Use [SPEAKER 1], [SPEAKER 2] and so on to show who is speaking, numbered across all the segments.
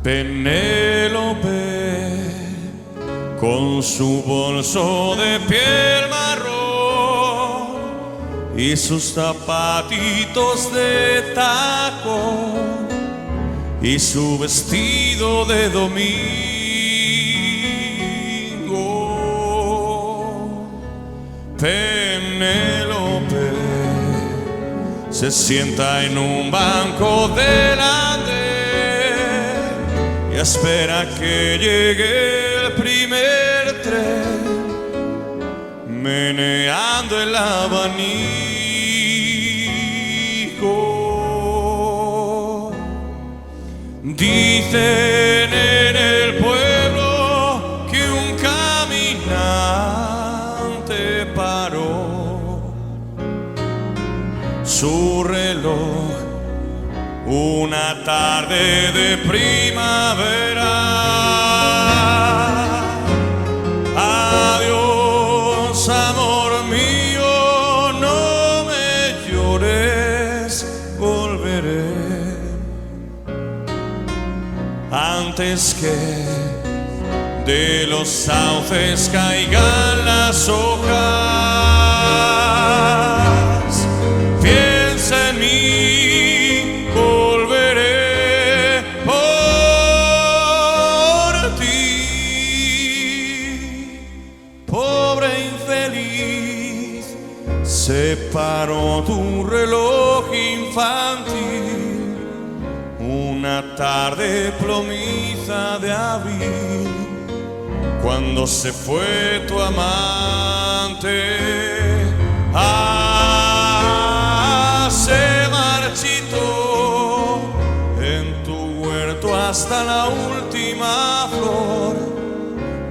[SPEAKER 1] Penélope, con su bolso de piel marrón y sus zapatitos de tacón y su vestido de domingo. Penélope se sienta en un banco delante y espera que llegue el primer tren, meneando el abanico. Dicen en el pueblo que un caminante paró su reloj una tarde de primavera. Adiós, amor mío, no me llores, volveré antes que de los sauces caigan las hojas. Piensa en mí, volveré por ti. Pobre infeliz, se paró tu reloj infantil una tarde plomiza de abril, cuando se fue tu amante. Se marchitó en tu huerto hasta la última flor.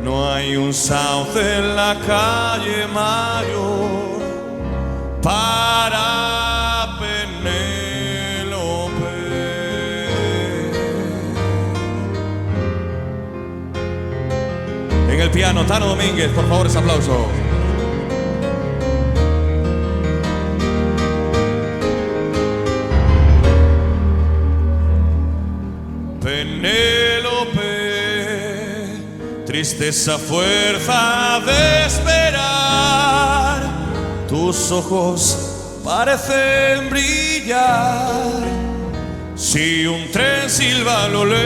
[SPEAKER 1] No hay un sauce en la calle mayor para Penélope. En el piano, Tano Domínguez, por favor, ese aplauso. Penélope, tristeza, fuerza de esperar, tus ojos parecen brillar si un tren silba a lo lejos.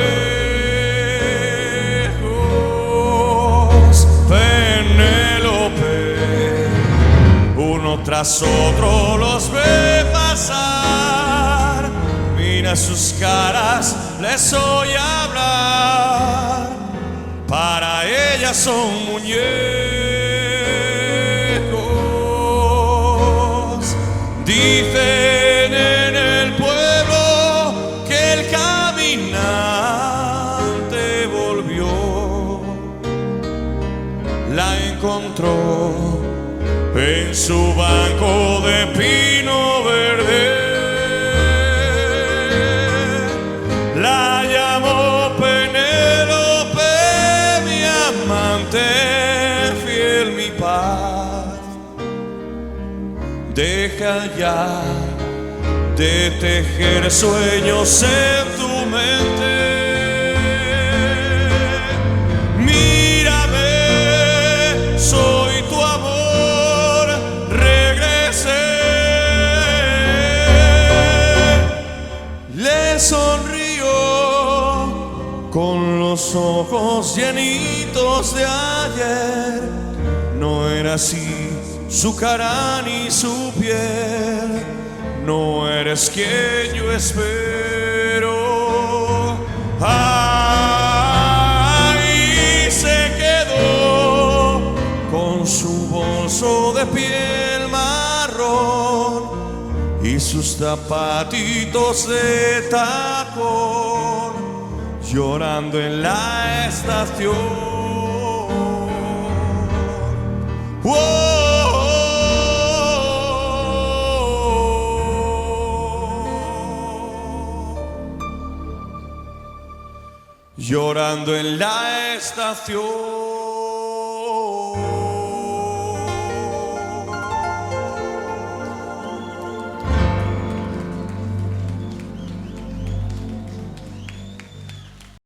[SPEAKER 1] Penélope, uno tras otro los ve pasar, mira sus caras, les oye hablar, para ella son muñecos. Dicen en el pueblo que el caminante volvió, la encontró en su banco de pino verde. La llamó Penélope, mi amante fiel, mi paz. Deja ya de tejer sueños en tu mente. Mírame, soy tu amor, regresé. Le sonrió con los ojos llenitos de ayer. No era así su cara ni su piel, no eres quien yo espero. Ahí se quedó con su bolso de piel marrón y sus zapatitos de tacón, llorando en la estación. Llorando en la estación.